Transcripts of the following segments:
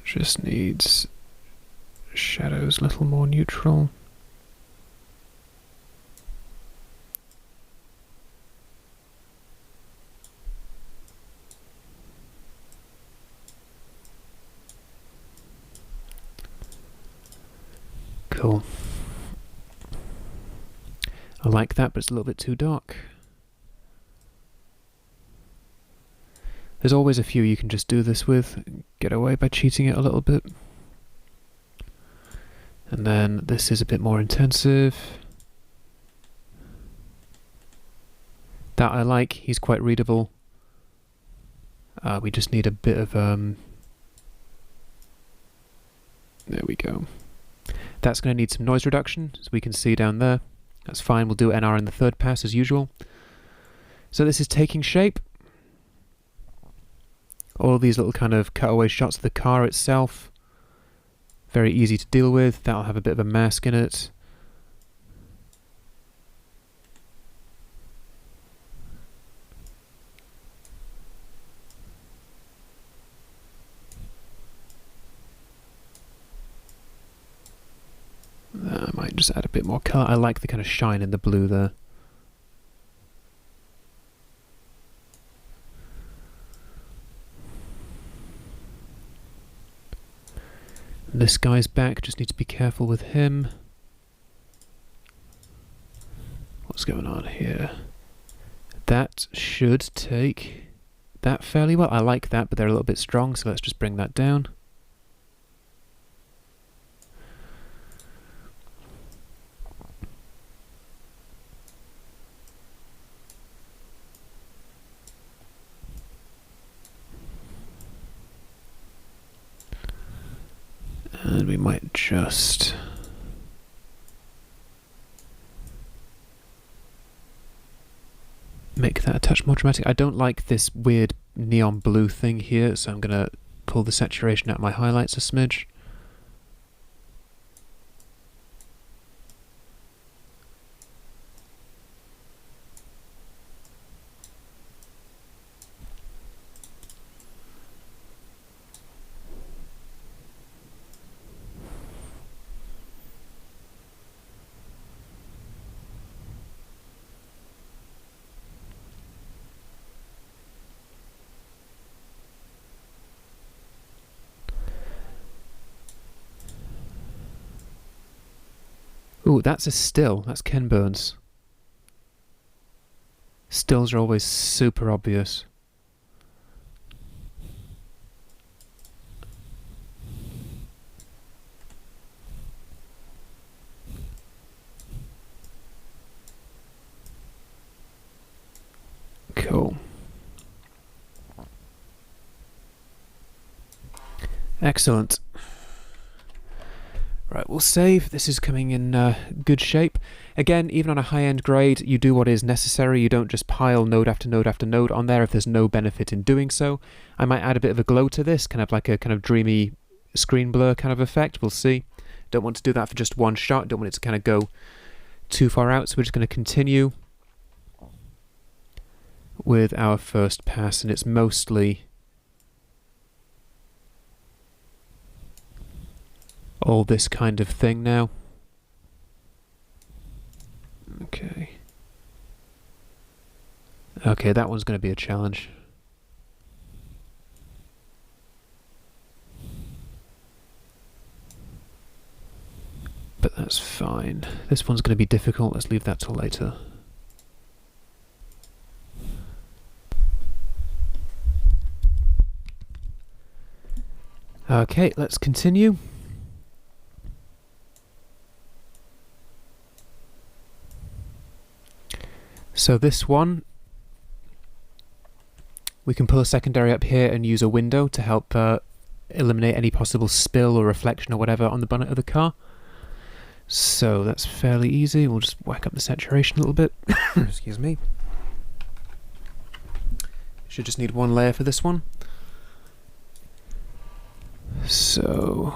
Just needs shadows a little more neutral. Cool. I like that, but it's a little bit too dark. There's always a few you can just do this with, get away by cheating it a little bit. And then this is a bit more intensive. That I like, he's quite readable. We just need a bit of, there we go. That's going to need some noise reduction, as we can see down there. That's fine, we'll do NR in the third pass as usual. So this is taking shape. All these little kind of cutaway shots of the car itself. Very easy to deal with. That'll have a bit of a mask in it. I might just add a bit more colour. I like the kind of shine in the blue there. This guy's back, just need to be careful with him. What's going on here? That should take that fairly well. I like that, but they're a little bit strong, so let's just bring that down. And we might just make that a touch more dramatic. I don't like this weird neon blue thing here, so I'm going to pull the saturation out of my highlights a smidge. Ooh, that's a still. That's Ken Burns. Stills are always super obvious. Cool. Excellent. Right, we'll save. This is coming in good shape. Again, even on a high-end grade, you do what is necessary. You don't just pile node after node after node on there if there's no benefit in doing so. I might add a bit of a glow to this, kind of like a kind of dreamy screen blur kind of effect. We'll see. Don't want to do that for just one shot. Don't want it to kind of go too far out, so we're just going to continue with our first pass, and it's mostly all this kind of thing now. Okay. Okay, that one's going to be a challenge. But that's fine. This one's going to be difficult. Let's leave that till later. Okay, let's continue. So this one, we can pull a secondary up here and use a window to help eliminate any possible spill or reflection or whatever on the bonnet of the car. So that's fairly easy. We'll just whack up the saturation a little bit. Excuse me. Should just need one layer for this one. So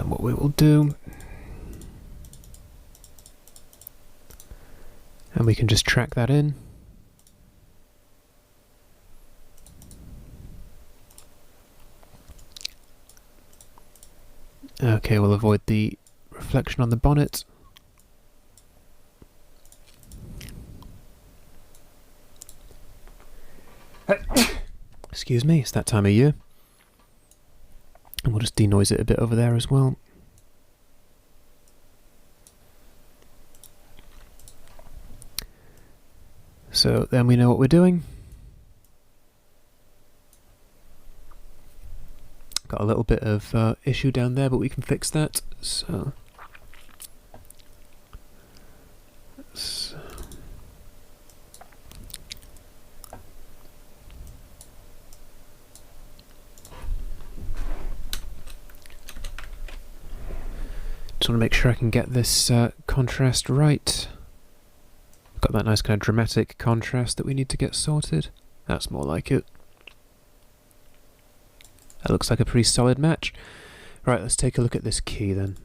then what we will do, and we can just track that in. Okay, we'll avoid the reflection on the bonnet. Excuse me, it's that time of year. And we'll just denoise it a bit over there as well. So then we know what we're doing. Got a little bit of issue down there, but we can fix that. So just want to make sure I can get this contrast right. Got that nice kind of dramatic contrast that we need to get sorted. That's more like it. That looks like a pretty solid match. Right, let's take a look at this key then.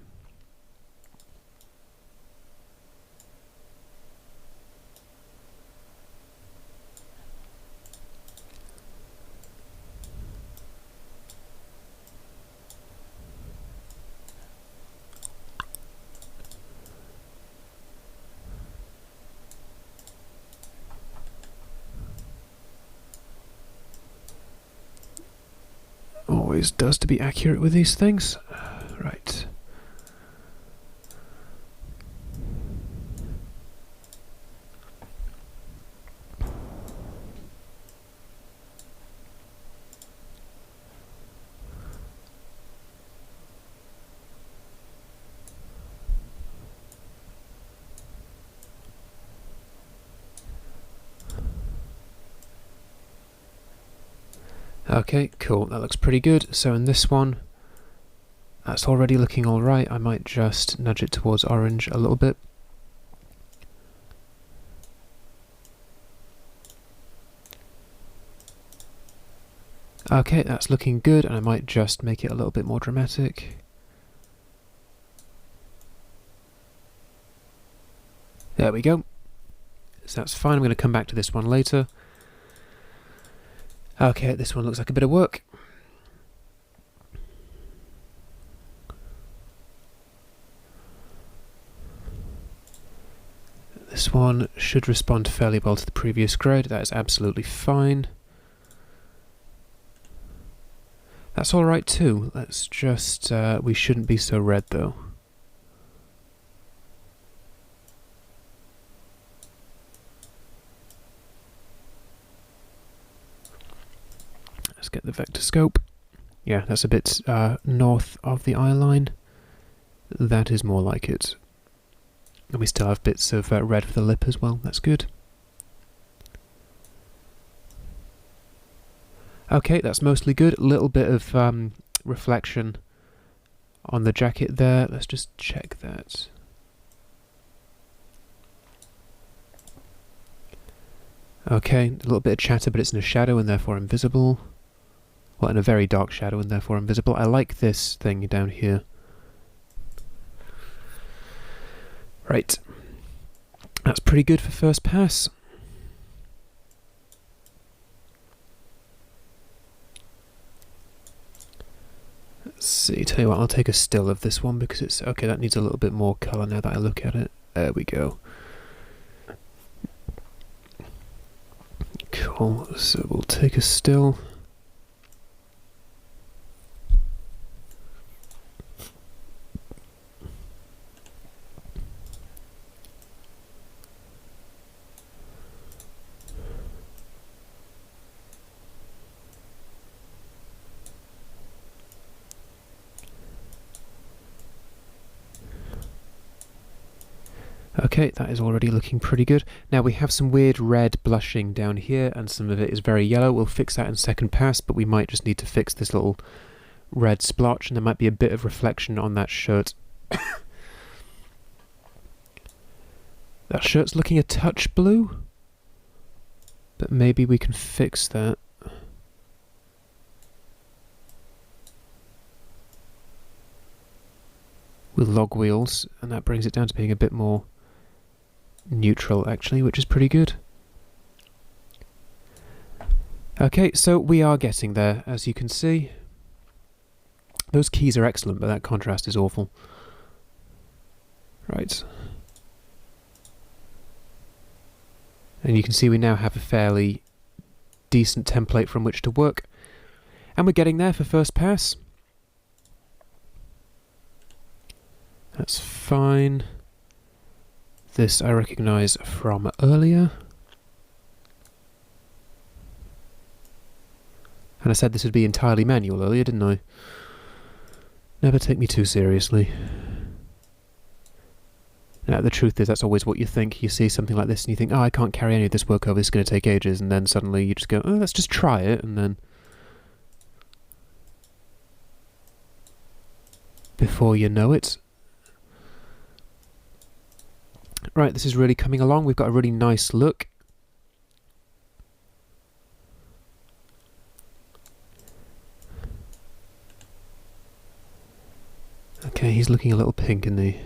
Always does to be accurate with these things. Right. Okay, cool, that looks pretty good. So in this one, that's already looking alright. I might just nudge it towards orange a little bit. Okay, that's looking good, and I might just make it a little bit more dramatic. There we go. So that's fine. I'm going to come back to this one later. Okay, this one looks like a bit of work. This one should respond fairly well to the previous grade. That is absolutely fine. That's alright too. Let's just... we shouldn't be so red though. Let's get the vector scope. Yeah, that's a bit north of the eye line. That is more like it. And we still have bits of red for the lip as well. That's good. Okay, that's mostly good. A little bit of reflection on the jacket there. Let's just check that. Okay, a little bit of chatter, but it's in a shadow and therefore invisible. Well, in a very dark shadow and therefore invisible. I like this thing down here. Right. That's pretty good for first pass. Let's see, tell you what, I'll take a still of this one because it's... Okay, that needs a little bit more colour now that I look at it. There we go. Cool, so we'll take a still. Okay, that is already looking pretty good. Now we have some weird red blushing down here and some of it is very yellow. We'll fix that in second pass, but we might just need to fix this little red splotch and there might be a bit of reflection on that shirt. That shirt's looking a touch blue, but maybe we can fix that. with log wheels, and that brings it down to being a bit more neutral actually, which is pretty good. Okay, so we are getting there, as you can see. Those keys are excellent, but that contrast is awful. Right. And you can see we now have a fairly decent template from which to work. And we're getting there for first pass. That's fine. This I recognise from earlier. And I said this would be entirely manual earlier, didn't I? Never take me too seriously. Now, the truth is, that's always what you think. You see something like this and you think, oh, I can't carry any of this work over, this is going to take ages. And then suddenly you just go, oh, let's just try it. And then before you know it. Right, this is really coming along. We've got a really nice look. Okay, he's looking a little pink, isn't he?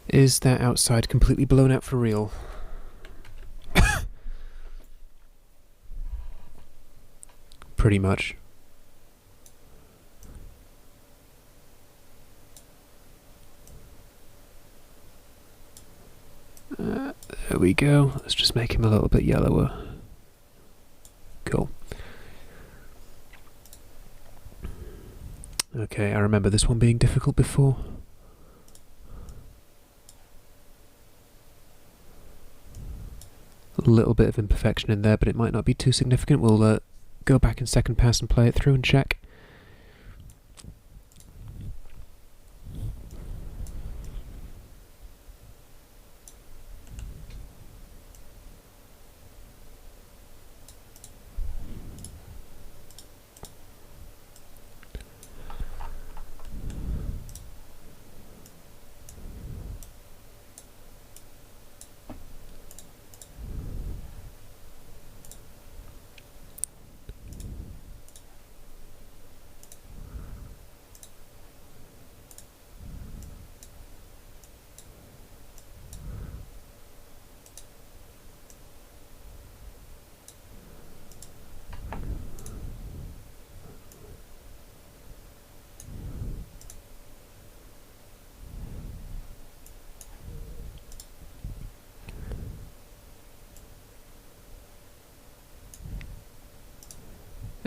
Is that outside completely blown out for real? Pretty much. There we go. Let's just make him a little bit yellower. Cool. Okay, I remember this one being difficult before. A little bit of imperfection in there, but it might not be too significant. We'll go back in second pass and play it through and check.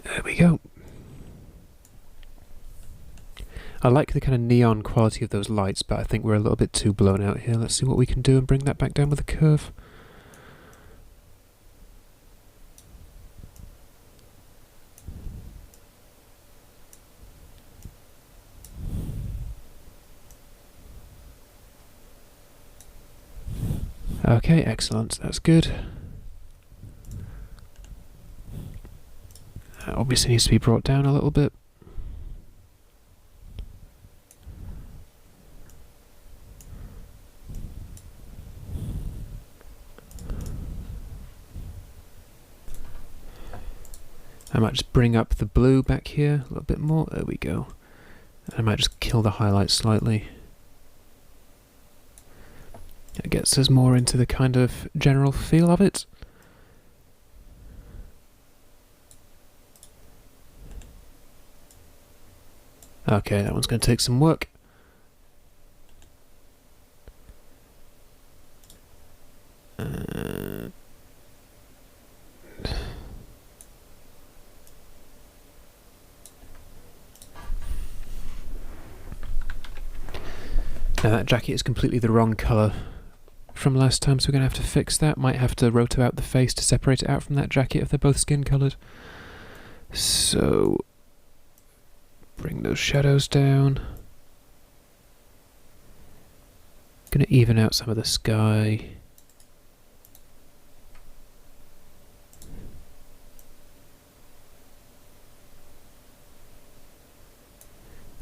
There we go. I like the kind of neon quality of those lights, but I think we're a little bit too blown out here. Let's see what we can do and bring that back down with a curve. Okay, excellent. That's good. That obviously needs to be brought down a little bit. I might just bring up the blue back here a little bit more. There we go. I might just kill the highlights slightly. It gets us more into the kind of general feel of it. Okay, that one's going to take some work. Now that jacket is completely the wrong colour from last time, so we're going to have to fix that. Might have to roto out the face to separate it out from that jacket if they're both skin coloured. So, bring those shadows down. Going to even out some of the sky.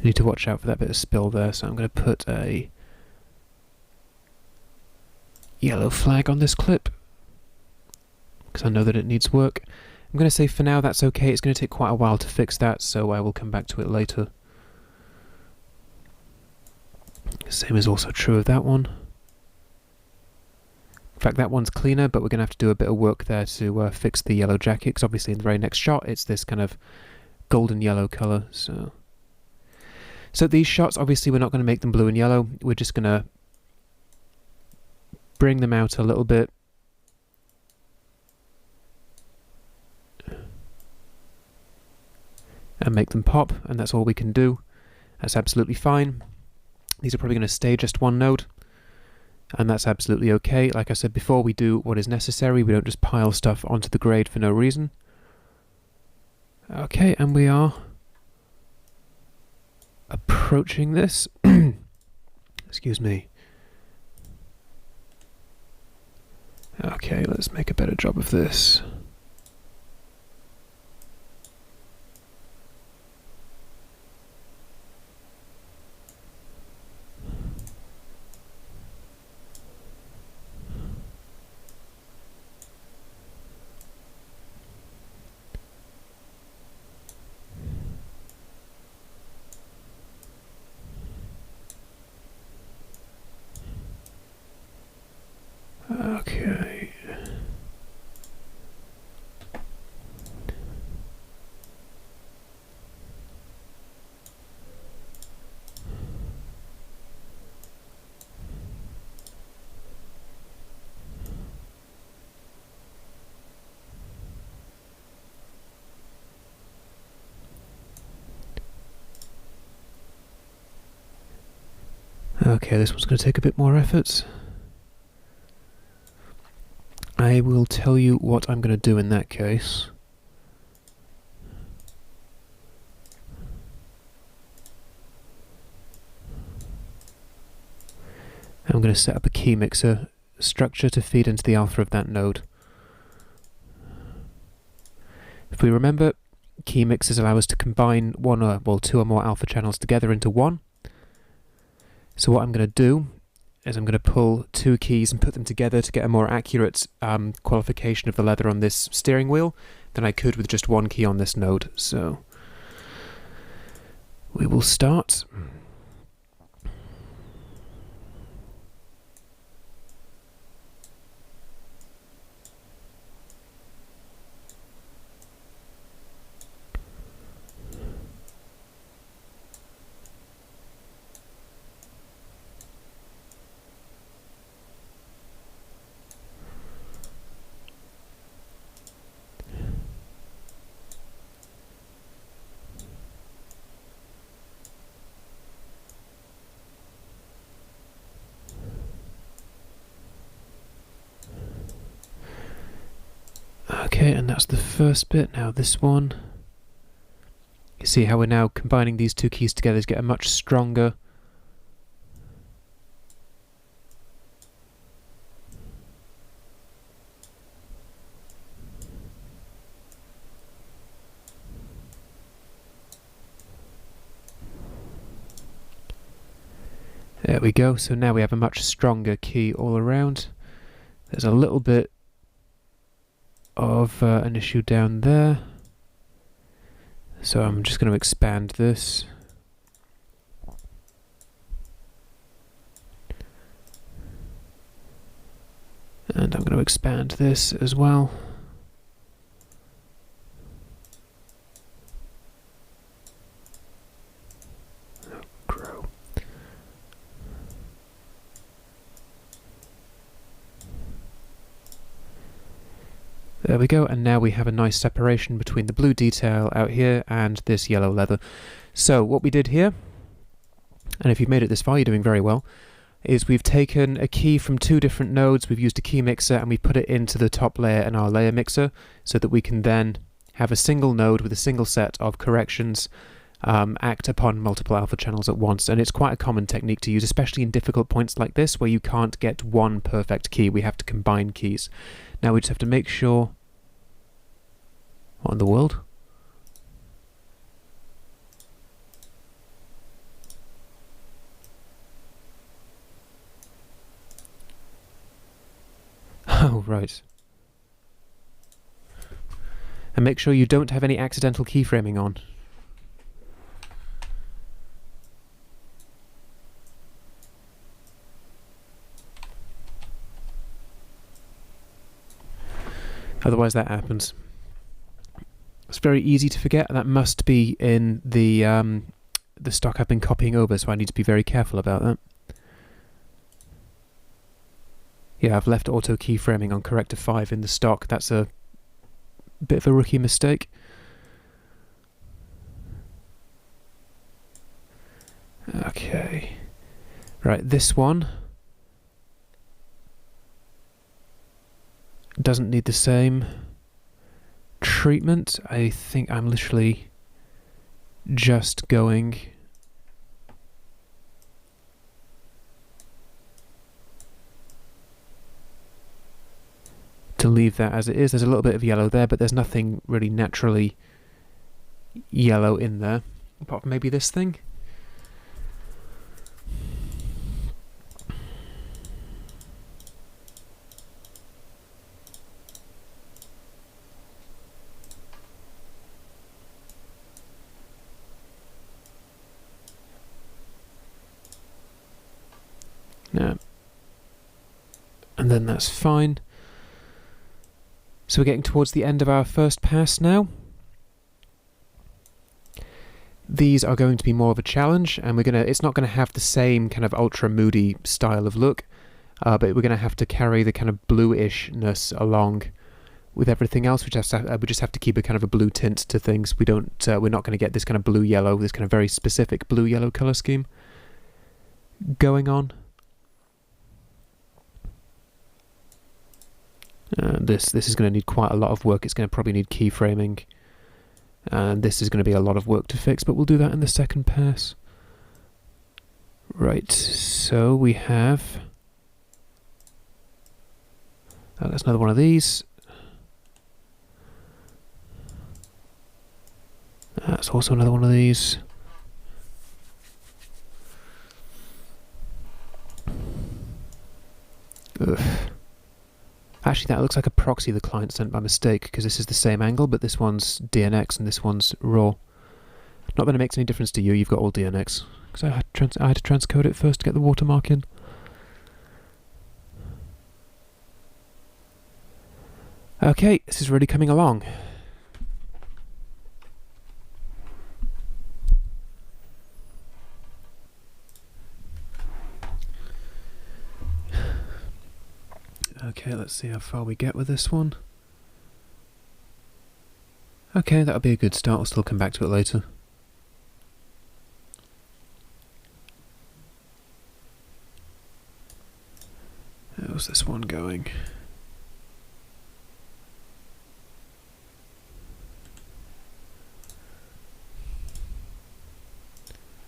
I need to watch out for that bit of spill there, so I'm going to put a yellow flag on this clip. because I know that it needs work. I'm going to say for now that's okay. It's going to take quite a while to fix that, so I will come back to it later. Same is also true of that one. In fact, that one's cleaner, but we're going to have to do a bit of work there to fix the yellow jacket, because obviously in the very next shot it's this kind of golden yellow colour. So these shots, obviously we're not going to make them blue and yellow. We're just going to bring them out a little bit. And make them pop, and that's all we can do. That's absolutely fine. These are probably going to stay just one node, and that's absolutely okay. Like I said before, we do what is necessary. We don't just pile stuff onto the grade for no reason. Okay, and we are approaching this. Excuse me. Okay, let's make a better job of this. Okay. Okay, this one's going to take a bit more effort. I will tell you what I'm going to do in that case. I'm going to set up a key mixer structure to feed into the alpha of that node. If we remember, key mixers allow us to combine two or more alpha channels together into one. So what I'm going to do is I'm going to pull two keys and put them together to get a more accurate qualification of the leather on this steering wheel than I could with just one key on this node. So we will start. Okay, and that's the first bit. Now this one. You see how we're now combining these two keys together to get a much stronger There we go, so now we have a much stronger key all around. There's a little bit of an issue down there, so I'm just going to expand this. And I'm going to expand this as well. Grow. There we go, and now we have a nice separation between the blue detail out here and this yellow leather. So what we did here, and if you've made it this far, you're doing very well, is we've taken a key from two different nodes, we've used a key mixer, and we put it into the top layer in our layer mixer so that we can then have a single node with a single set of corrections act upon multiple alpha channels at once. And it's quite a common technique to use, especially in difficult points like this where you can't get one perfect key. We have to combine keys. Now we just have to make sure... What in the world? Oh, right. And make sure you don't have any accidental keyframing on. Otherwise that happens. It's very easy to forget. That must be in the stock I've been copying over, so I need to be very careful about that. Yeah, I've left auto keyframing on corrector 5 in the stock. That's a bit of a rookie mistake. Okay. Right, this one doesn't need the same treatment. I think I'm literally just going to leave that as it is. There's a little bit of yellow there, but there's nothing really naturally yellow in there, apart from maybe this thing. Yeah. And then that's fine. So we're getting towards the end of our first pass now. These are going to be more of a challenge, and it's not gonna have the same kind of ultra moody style of look, but we're gonna have to carry the kind of bluishness along with everything else. We just have to keep a kind of a blue tint to things. We're not going to get this kind of blue yellow, this kind of very specific blue yellow color scheme going on. This is going to need quite a lot of work. It's going to probably need keyframing, and this is going to be a lot of work to fix, but we'll do that in the second pass. Right, so we have that's another one of these. That's also another one of these. Ugh. Actually, that looks like a proxy the client sent by mistake, because this is the same angle, but this one's DNX and this one's RAW. Not that it makes any difference to you, you've got all DNX. Because I had to transcode it first to get the watermark in. Okay, this is really coming along. Okay, let's see how far we get with this one. Okay, that'll be a good start. We'll still come back to it later. How's this one going?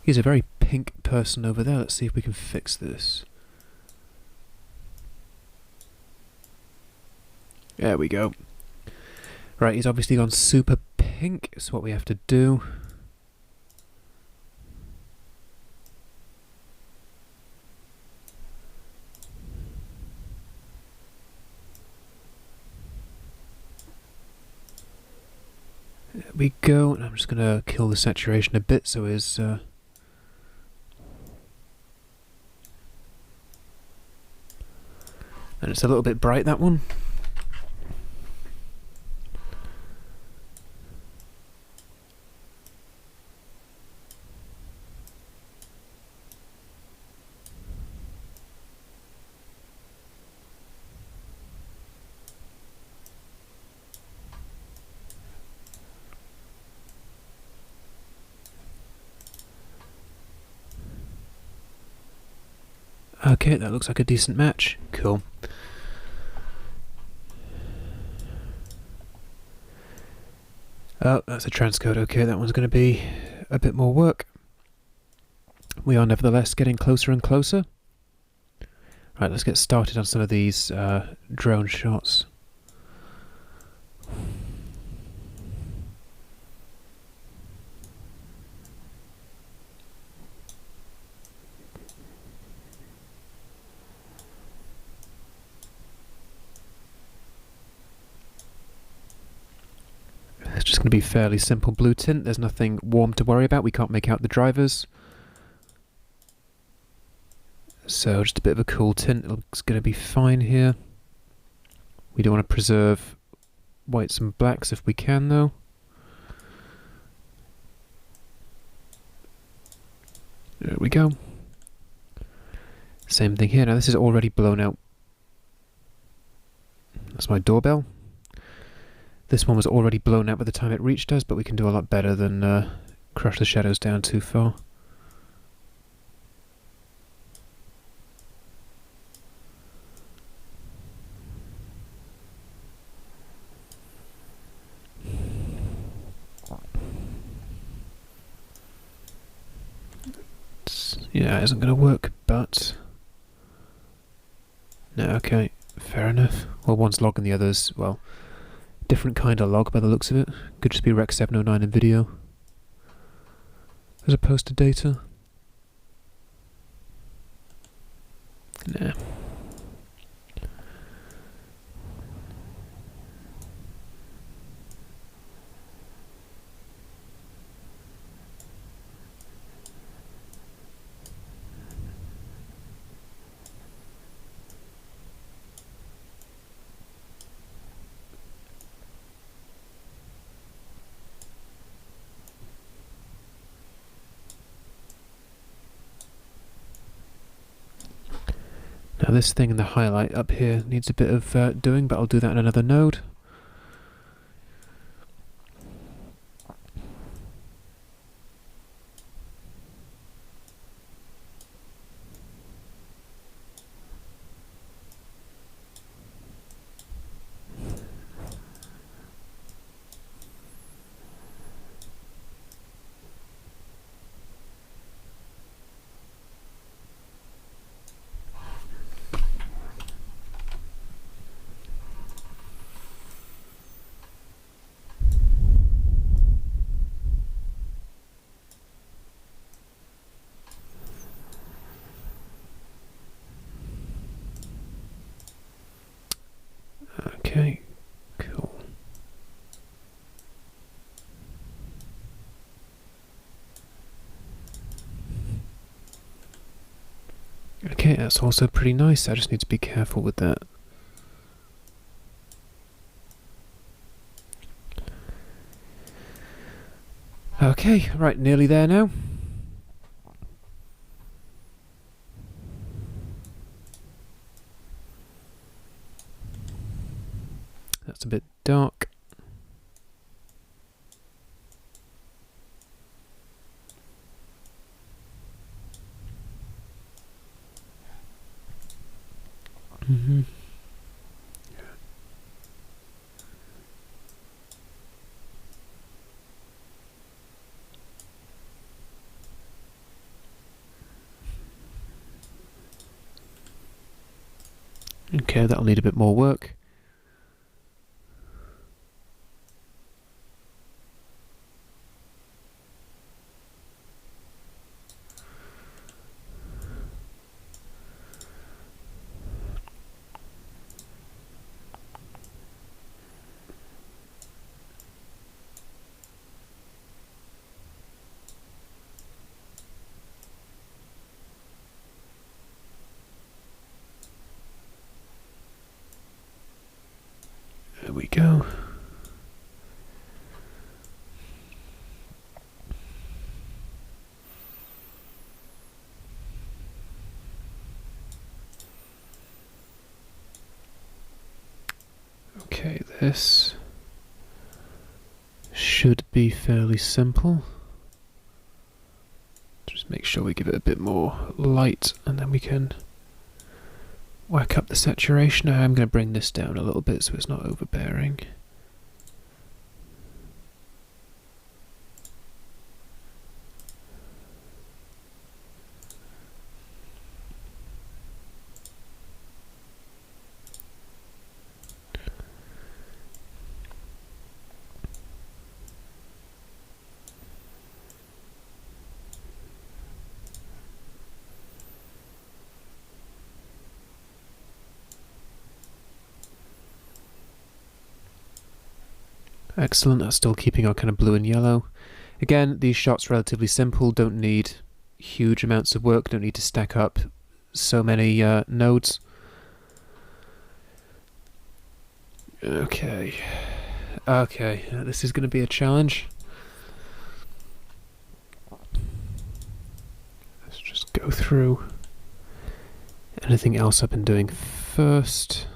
He's a very pink person over there. Let's see if we can fix this. There we go. Right, he's obviously gone super pink, so what we have to do... There we go, and I'm just going to kill the saturation a bit so his... And it's a little bit bright, that one. Okay, that looks like a decent match. Cool. Oh, that's a transcode. Okay, that one's going to be a bit more work. We are nevertheless getting closer and closer. Right, let's get started on some of these drone shots. going to be fairly simple blue tint. There's nothing warm to worry about. We can't make out the drivers. So just a bit of a cool tint looks going to be fine here. We do want to preserve whites and blacks if we can though. There we go. Same thing here. Now this is already blown out. That's my doorbell. This one was already blown out by the time it reached us, but we can do a lot better than crush the shadows down too far. Yeah, it isn't going to work, but... No, okay, fair enough. Well, one's log and the other's, well, different kind of log by the looks of it. Could just be Rec 709 in video, as opposed to data. Nah. Now this thing in the highlight up here needs a bit of doing, but I'll do that in another node. Okay, cool. Okay, that's also pretty nice. I just need to be careful with that. Okay, right, nearly there now. That's a bit dark. Okay, that'll need a bit more work. There we go. Okay, this should be fairly simple. Just make sure we give it a bit more light and then we can whack up the saturation. I'm going to bring this down a little bit so it's not overbearing. Excellent, that's still keeping our kind of blue and yellow. Again, these shots relatively simple, don't need huge amounts of work, don't need to stack up so many nodes. Okay, this is going to be a challenge. Let's just go through anything else I've been doing first.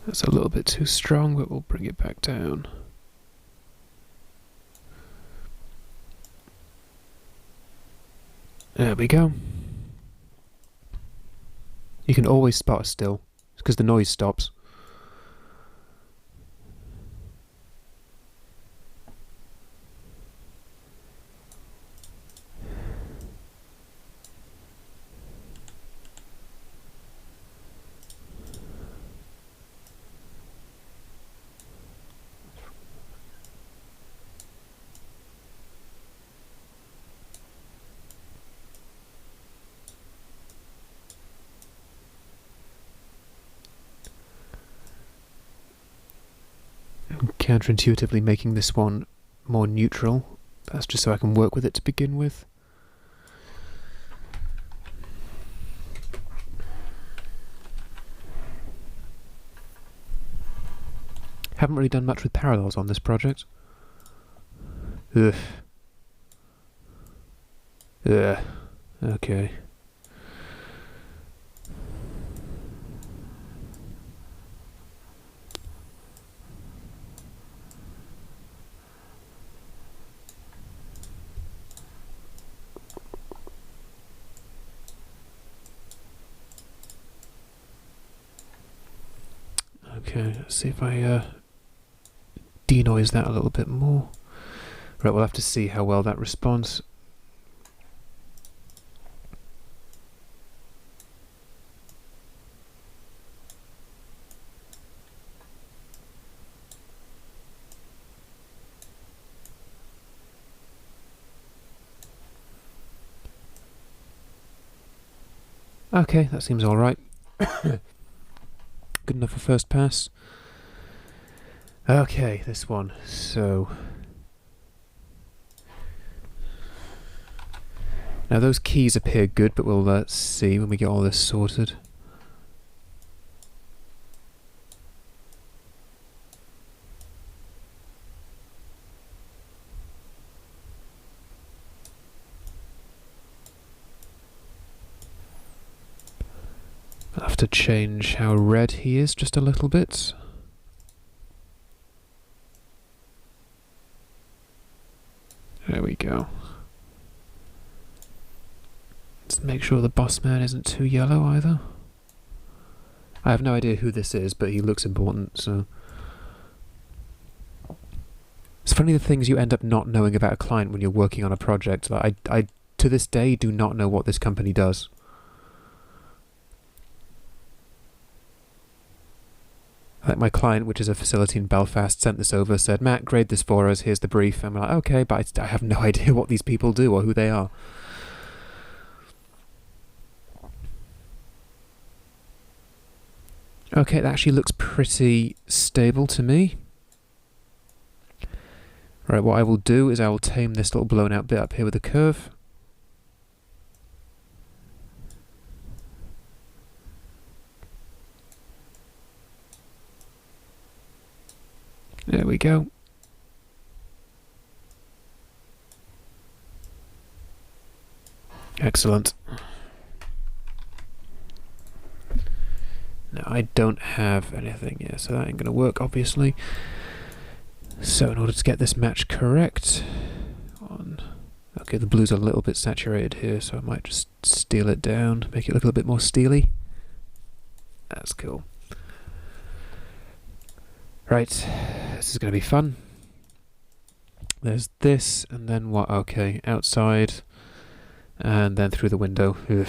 That's a little bit too strong, but we'll bring it back down. There we go. You can always spot us still, because the noise stops. Counterintuitively making this one more neutral. That's just so I can work with it to begin with. Haven't really done much with parallels on this project. Ugh. Okay. Okay, let's see if I denoise that a little bit more. Right, we'll have to see how well that responds. Okay, that seems alright. Good enough for first pass. Okay, this one. So now those keys appear good, but we'll see when we get all this sorted. I'll have to change how red he is just a little bit. There we go. Let's make sure the boss man isn't too yellow either. I have no idea who this is, but he looks important, so... It's funny the things you end up not knowing about a client when you're working on a project. Like I to this day do not know what this company does. Like my client, which is a facility in Belfast, sent this over, said, Matt, grade this for us, here's the brief. And we're like, okay, but I have no idea what these people do or who they are. Okay, that actually looks pretty stable to me. Right, what I will do is I will tame this little blown out bit up here with a curve. There we go. Excellent. Now I don't have anything here, so that ain't gonna work, obviously. So in order to get this match correct, okay, the blue's a little bit saturated here, so I might just steal it down, make it look a little bit more steely. That's cool. Right, this is going to be fun. There's this, and then what? Okay, outside, and then through the window. Ugh.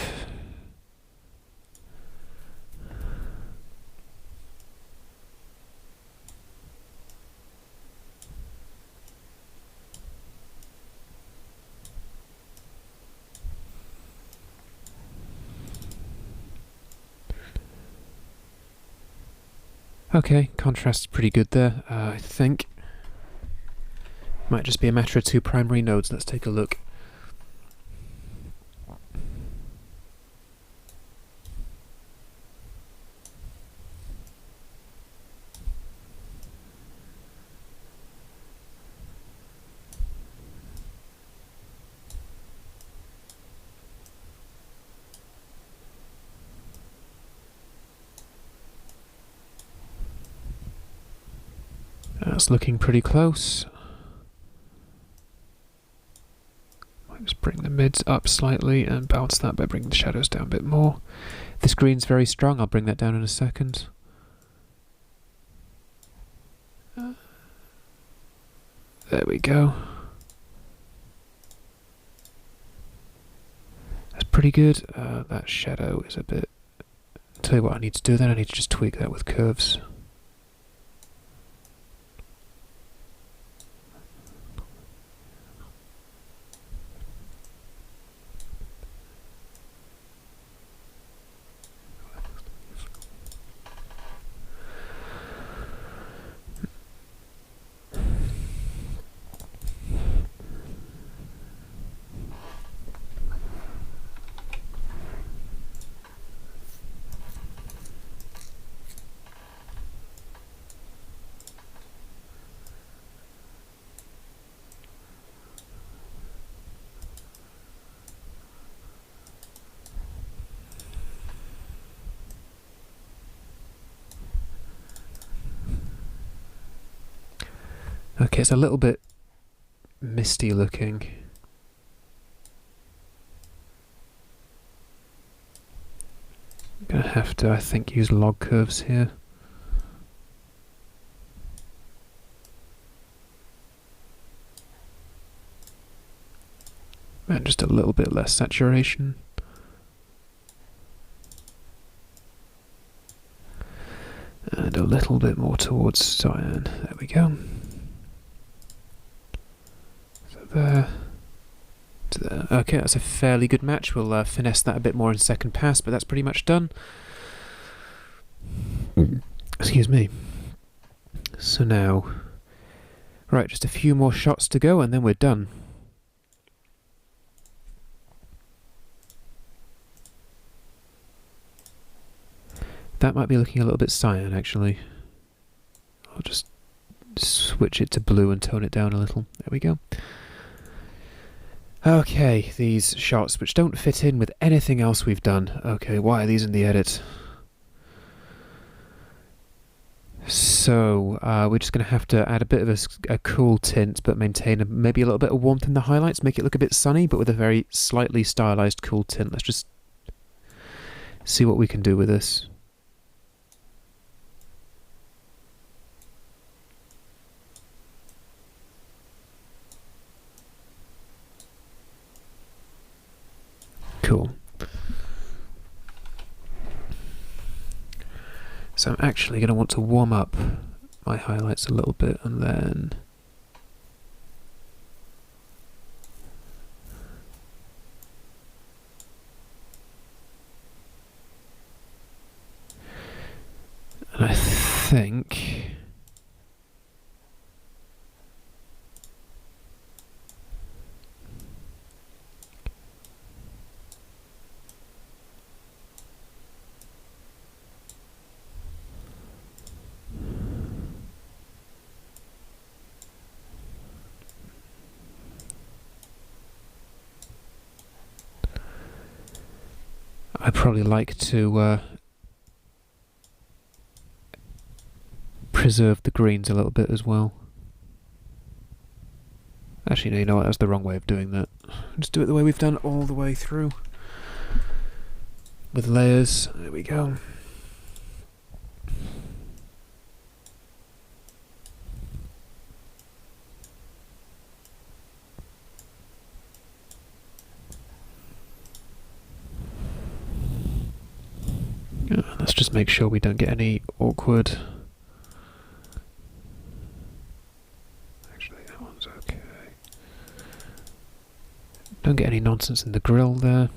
Okay, contrast's pretty good there, I think. Might just be a matter of 2 primary nodes. Let's take a look. That's looking pretty close. Might just bring the mids up slightly and balance that by bringing the shadows down a bit more. This green's very strong. I'll bring that down in a second. There we go. That's pretty good. That shadow is a bit... Tell you what I need to do then. I need to just tweak that with curves. Okay, it's a little bit misty looking. I'm gonna have to, I think, use log curves here. And just a little bit less saturation. And a little bit more towards cyan. There we go. There to there. Okay, that's a fairly good match. We'll finesse that a bit more in second pass, but that's pretty much done. Excuse me. So now, right, just a few more shots to go and then we're done. That might be looking a little bit cyan, actually. I'll just switch it to blue and tone it down a little. There we go. Okay, these shots, which don't fit in with anything else we've done. Okay, why are these in the edit? So, we're just going to have to add a bit of a cool tint, but maintain maybe a little bit of warmth in the highlights, make it look a bit sunny, but with a very slightly stylized cool tint. Let's just see what we can do with this. Cool. So I'm actually going to want to warm up my highlights a little bit and then I think I'd probably like to preserve the greens a little bit as well. Actually, no, you know what? That's the wrong way of doing that. Just do it the way we've done all the way through. With layers. There we go. Just make sure we don't get any awkward... Actually, that one's okay. Don't get any nonsense in the grill there.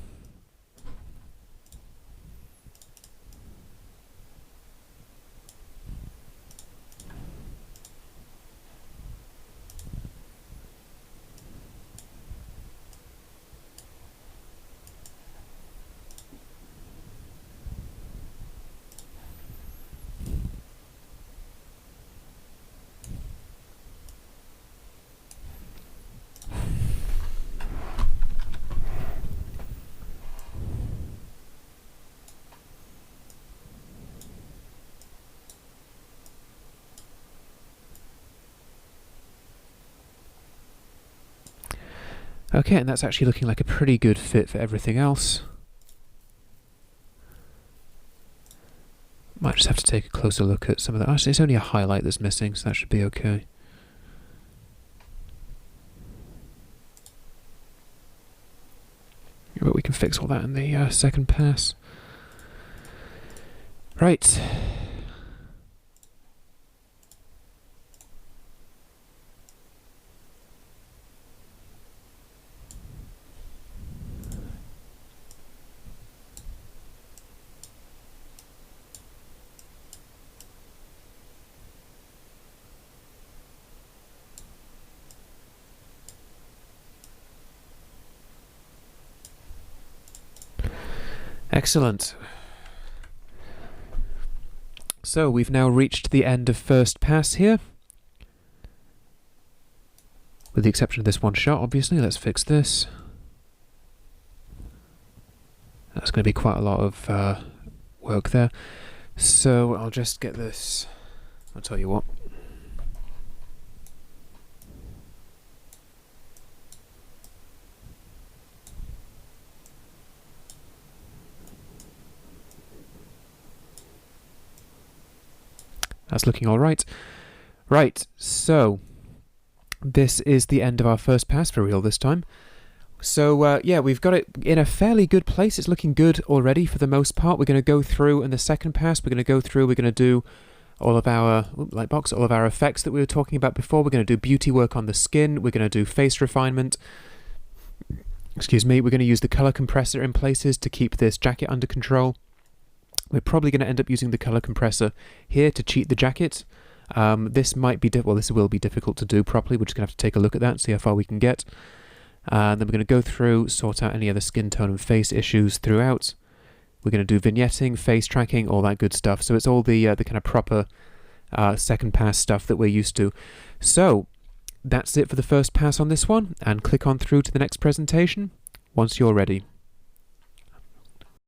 Okay, and that's actually looking like a pretty good fit for everything else. Might just have to take a closer look at some of that. Actually, it's only a highlight that's missing, so that should be okay. But we can fix all that in the second pass. Right. Excellent. So we've now reached the end of first pass here. With the exception of this one shot, obviously. Let's fix this. That's going to be quite a lot of work there. So I'll just get this. I'll tell you what. That's looking all right. Right, so this is the end of our first pass for real this time. So yeah, we've got it in a fairly good place. It's looking good already for the most part. We're going to go through in the second pass. We're going to do all of our lightbox, all of our effects that we were talking about before. We're going to do beauty work on the skin. We're going to do face refinement. Excuse me. We're going to use the color compressor in places to keep this jacket under control. We're probably going to end up using the color compressor here to cheat the jacket. This might be this will be difficult to do properly. We're just going to have to take a look at that and see how far we can get. And then we're going to go through, sort out any other skin tone and face issues throughout. We're going to do vignetting, face tracking, all that good stuff. So it's all the kind of proper second pass stuff that we're used to. So that's it for the first pass on this one, and click on through to the next presentation once you're ready.